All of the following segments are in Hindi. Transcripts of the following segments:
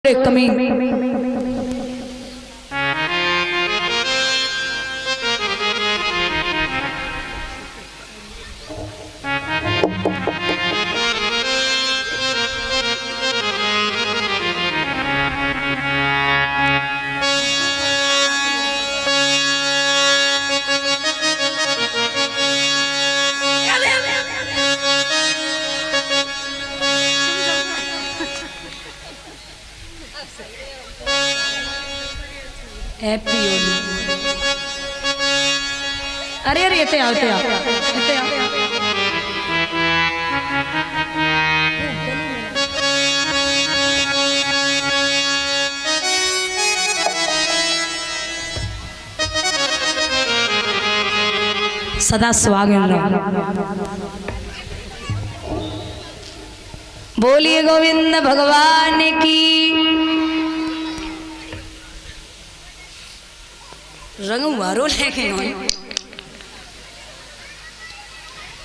कमी हैप्पी होली। अरे अरे इतने आओ सदा स्वागत। बोलिए गोविंद भगवान की। रंग मारो लेके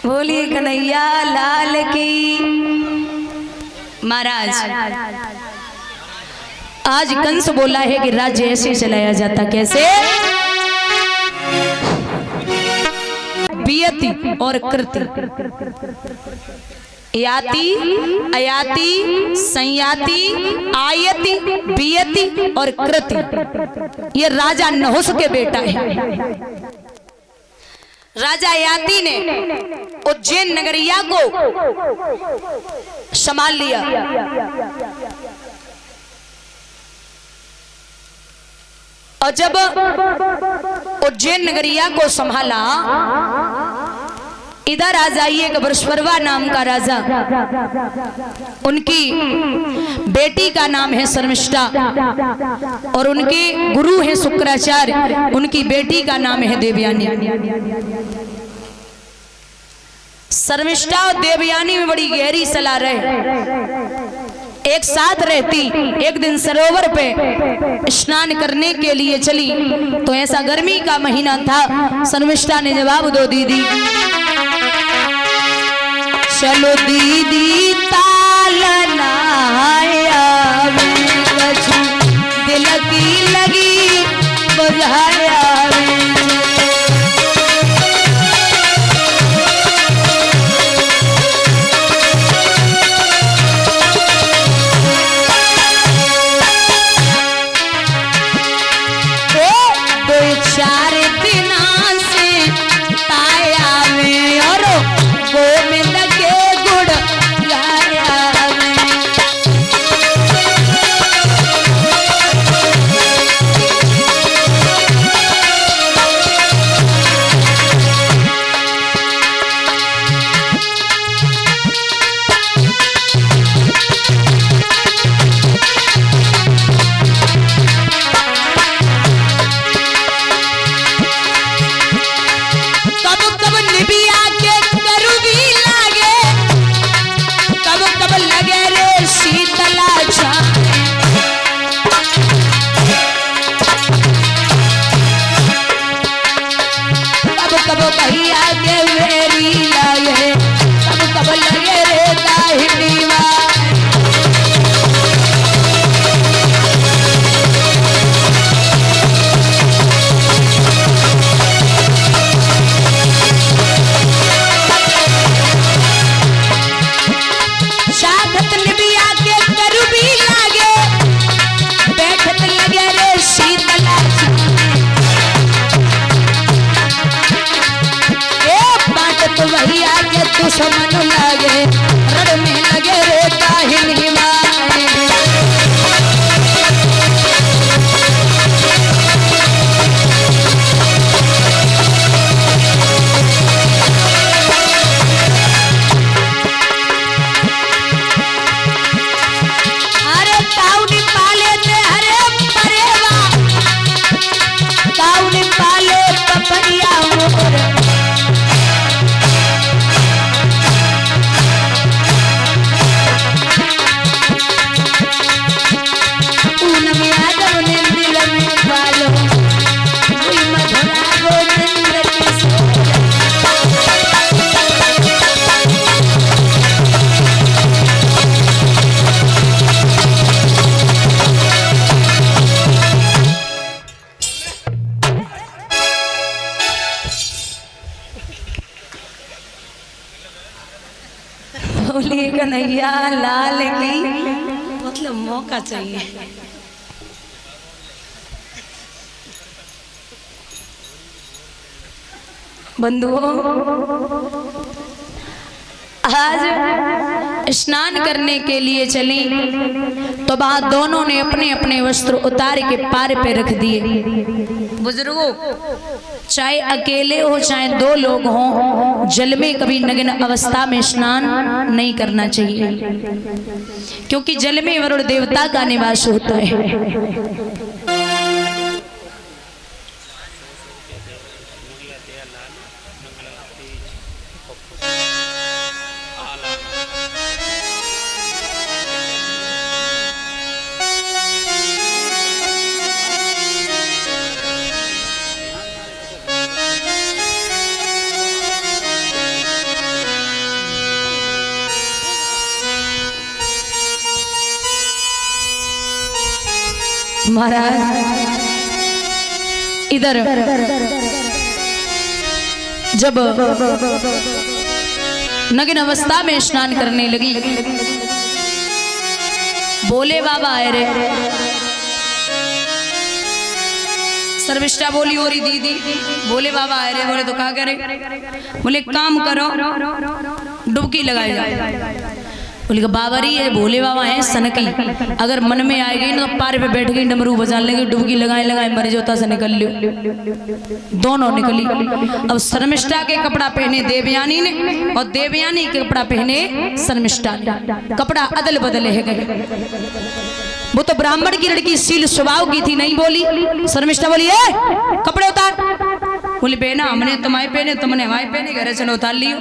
बोलिए कन्हैया लाल की। महाराज आज कंस बोला है कि राज्य ऐसे चलाया जाता, कैसे? बियति और कृति, याति अयाति संयाति आयति बियति और कृति। ये राजा नहुस के बेटा है। राजा याति ने उज्जैन नगरिया को संभाल लिया। और जब उज्जैन नगरिया को संभाला, इधर आ जाइए गबरश्वरवा नाम का राजा, उनकी बेटी का नाम है शर्मिष्ठा और उनके गुरु हैं शुक्राचार्य, उनकी बेटी का नाम है देवयानी। शर्मिष्ठा और देवयानी में बड़ी गहरी सलाह रहे, एक साथ रहती। एक दिन सरोवर पे स्नान करने के लिए चली तो ऐसा गर्मी का महीना था। शर्मिष्ठा ने जवाब दो दीदी, चलो दीदी ताल नहाया दिल की लगी बुझाया। चार दिन से ताया में और गोविंद के गुड़ गाया में। कन्हैया लाल की, मतलब मौका चाहिए। बंधुओं, आज स्नान करने के लिए चली तो वहां दोनों ने अपने अपने वस्त्र उतार के पार पे रख दिए। बुजुर्गों, चाहे अकेले हो चाहे दो लोग हों, जल में कभी नग्न अवस्था में स्नान नहीं करना चाहिए, क्योंकि जल में वरुण देवता का निवास होता है। महाराज इधर जब नग्न अवस्था में स्नान करने लगी, बोले बाबा आए रे। सर्विष्ठा बोली हो रही दीदी, बोले बाबा आए रे। बोले तो क्या करे? बोले काम करो, डुबकी लगाई जाए। बोले बाबा ये भोले बाबा हैं सनकी, अगर मन में आ गई ना तो पार पे बैठ गई, डमरू बजा लेंगे, डुबकी लगाए लगाए मर जोता से निकल लियो। दोनों निकली। अब शर्मिष्ठा के कपड़ा पहने देवयानी ने और देवयानी के कपड़ा पहने शर्मिष्ठा ने, कपड़ा अदल बदल है गए। वो तो ब्राह्मण की लड़की शील स्वभाव की थी, नहीं बोली। शर्मिष्ठा बोली ए कपड़े उतार। बोली बेना हमने तुम्हारे पहने, तुमने हमारे पहने, घर चलो उतार लियो।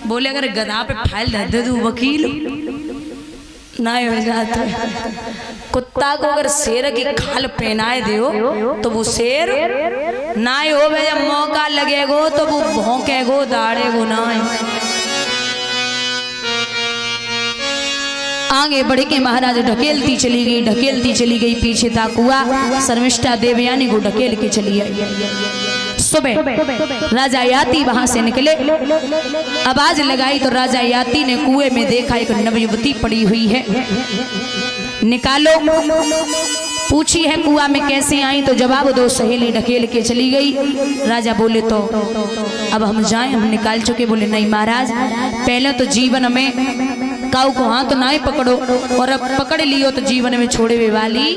बोले अगर गधा पे फाइल धर दे दू वकील ना हो जाता। कुत्ता को अगर शेर की खाल पहनाए दो तो वो शेर ना हो, जब मौका लगेगो तो वो भौंकेगो दाड़ेगो ना। आगे बढ़ के महाराज ढकेलती चली गई, पीछे तक हुआ। शर्मिष्ठा देवयानी को ढकेल के चली आई। सुबह राजा याति वहां से निकले, आवाज लगाई तो राजा याति ने कुएं में देखा एक नवयुवती पड़ी हुई है। निकालो, पूछी है कुआं में कैसे आई, तो जवाब दो। सहेली ढकेल के चली गई। राजा बोले तो अब हम जाएं, हम निकाल चुके। बोले नहीं महाराज, पहले तो जीवन में काऊ को हाथ ना ही पकड़ो, और अब पकड़ लियो तो जीवन में छोड़े हुए वाली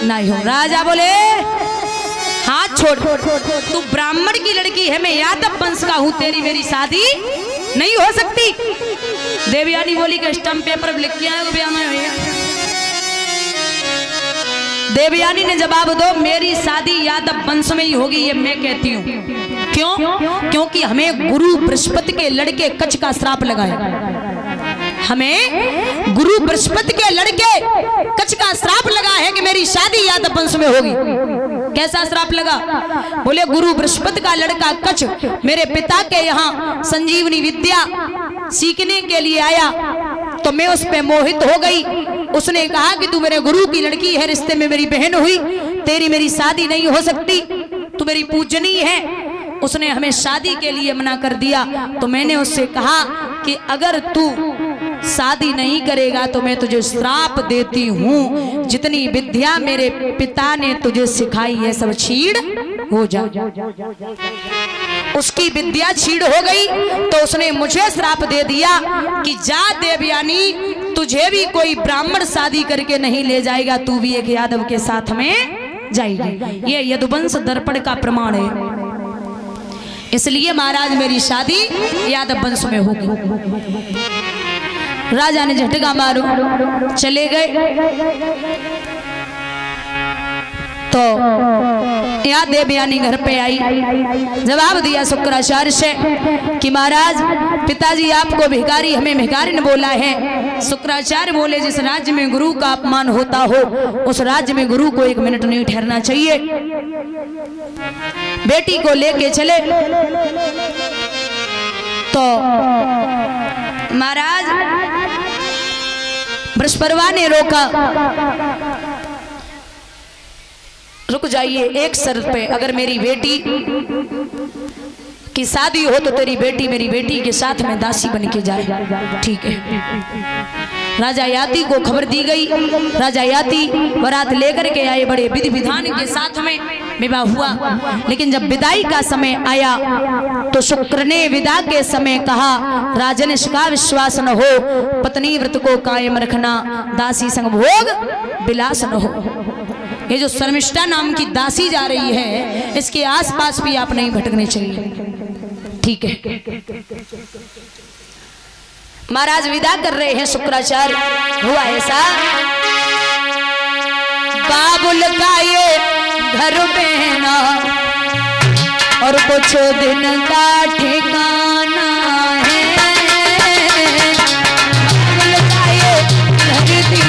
ना हो। राजा बोले हाथ छोड़, तू ब्राह्मण की लड़की है, मैं यादव वंश का हूं, तेरी मेरी शादी नहीं हो सकती। देवयानी बोली कि स्टम्प पेपर लिख के आए ब्याह में भैया। देवयानी ने जवाब दो, मेरी शादी यादव वंश में ही होगी, ये मैं कहती हूँ। क्यों? क्योंकि हमें गुरु बृहस्पति के लड़के कच्छ का श्राप लगा है। हमें गुरु बृहस्पति के लड़के कच्छ का श्राप लगा है कि मेरी शादी यादव वंश में होगी। कैसा श्राप लगा? बोले गुरु बृहस्पति का लड़का कच्छ मेरे पिता के यहाँ संजीवनी विद्या सीखने के लिए आया, तो मैं उस पे मोहित हो गई। उसने कहा कि तू मेरे गुरु की लड़की है, रिश्ते में मेरी बहन हुई, तेरी मेरी शादी नहीं हो सकती, तू मेरी पूजनीय है। उसने हमें शादी के लिए मना कर दिया। तो मैंने उससे कहा कि अगर तू शादी नहीं करेगा तो मैं तुझे श्राप देती हूँ, जितनी विद्या मेरे पिता ने तुझे सिखाई है सब छीड़ हो जा। उसकी विद्या छीड़ हो गई तो उसने मुझे श्राप दे दिया कि जा देवयानी, तुझे भी कोई ब्राह्मण शादी करके नहीं ले जाएगा, तू भी एक यादव के साथ में जाएगी। ये यदुवंश दर्पण का प्रमाण है। इसलिए महाराज मेरी शादी यादव वंश में होगी। राजा ने झटका मारो, चले गए। तो यहाँ देवयानी घर पे आई, जवाब दिया शुक्राचार्य से कि महाराज पिताजी आपको भिखारी, हमें भिखारी ने बोला है। शुक्राचार्य बोले जिस राज्य में गुरु का अपमान होता हो उस राज्य में गुरु को एक मिनट नहीं ठहरना चाहिए। बेटी को लेके चले तो महाराज बृहस्पतिवार ने रोका, रुक जाइए एक शर्त पे, अगर मेरी बेटी कि शादी हो तो तेरी बेटी मेरी बेटी के साथ में दासी बन के जाए। ठीक है। राजा याति को खबर दी गई। राजा याति बारात लेकर के आए, बड़े विधि विधान के साथ में विवाह हुआ। लेकिन जब विदाई का समय आया तो शुक्र ने विदा के समय कहा, राजन का विश्वास न हो, पत्नी व्रत को कायम रखना, दासी संग भोग विलास न हो। ये जो शर्मिष्ठा नाम की दासी जा रही है, इसके आसपास भी आप नहीं भटकने चाहिए। ठीक है। महाराज विदा कर रहे हैं शुक्राचार्य। हुआ ऐसा, बाबुल का ये घर में ना और कुछ दिन का ठिकाना है, बाबुल का ये घर दीदी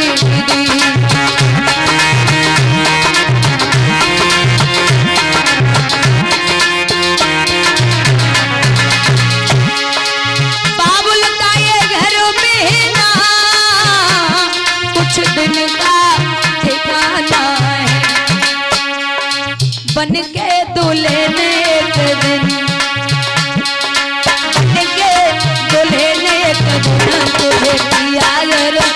बन के दूल्हे ने एक दिन, बन के दूल्हे ने एक दिन तुझे पिया जाना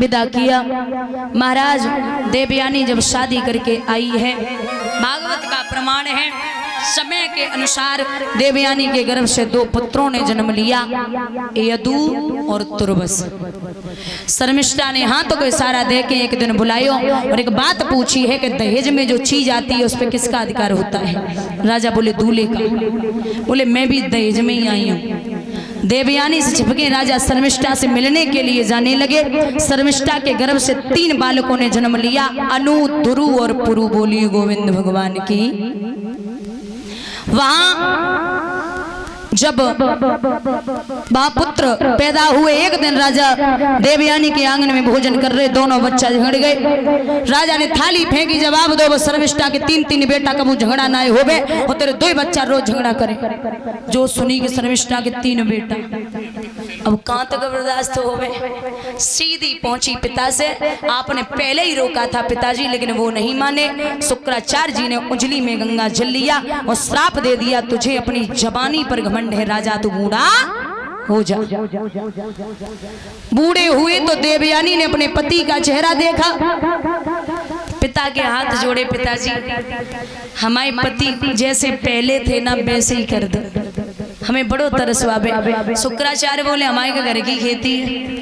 विदा किया। महाराज देवयानी जब शादी करके आई है, भागवत का प्रमाण है, समय के अनुसार देवयानी के गर्भ से 2 पुत्रों ने जन्म लिया, यदु और तुर्वस। शर्मिष्ठा ने हाथों को इशारा दे के एक दिन बुलायो और एक बात पूछी है कि दहेज में जो चीज आती है उस पर किसका अधिकार होता है? राजा बोले दूल्हे का। बोले मैं भी दहेज में ही आई हूँ। देवयानी से छिपके राजा शर्मिष्ठा से मिलने के लिए जाने लगे। शर्मिष्ठा के गर्भ से 3 बालकों ने जन्म लिया, अनु, दुरु और पुरु। बोलिए गोविंद भगवान की। वहां जब पुत्र पैदा हुए, एक दिन राजा देवयानी के आंगन में भोजन कर रहे, दोनों बच्चा झगड़ गए। राजा ने थाली फेंकी, जवाब दो। शर्मिष्ठा के 3 बेटा कबू झगड़ा ना होवे और तेरे 2 बच्चा रोज झगड़ा करे। जो सुनी कि शर्मिष्ठा के 3 बेटा, अब कहां तक बर्दाश्त होवे। सीधी पहुंची पिता से। आपने पहले ही रोका था पिताजी, लेकिन वो नहीं माने। शुक्राचार्य जी ने उंगली में गंगा जल लिया और श्राप दे दिया, तुझे अपनी जवानी पर घमंड है, राजा तू बूढ़ा हो जा। बूढ़े हुए तो देवयानी ने अपने पति का चेहरा देखा, पिता के हाथ जोड़े, पिताजी हमारे पति जैसे पहले थे ना वैसे ही कर दो, हमें बड़ो तरस आवे। शुक्राचार्य बोले हमारे के घर की खेती है,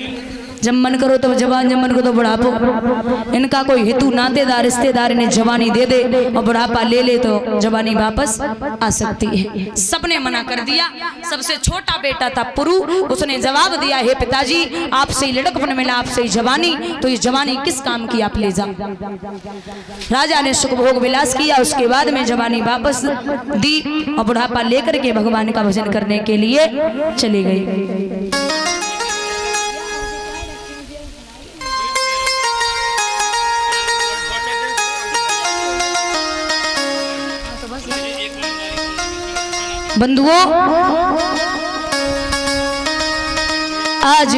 जब मन करो तो जवान, जब मन करो तो बुढ़ापो। इनका कोई हेतु नातेदार रिश्तेदार ने जवानी दे दे और बुढ़ापा ले ले तो जवानी वापस आ सकती है। सबने मना कर दिया। सबसे छोटा बेटा था पुरु, उसने जवाब दिया, हे पिताजी आपसे ही लड़कपन मिला, आपसे ही जवानी, तो ये जवानी किस काम की, आप ले जाओ। राजा ने सुख भोग विलास किया, उसके बाद में जवानी वापस दी और बुढ़ापा लेकर के भगवान का भजन करने के लिए चली गई। बंधुओं, आज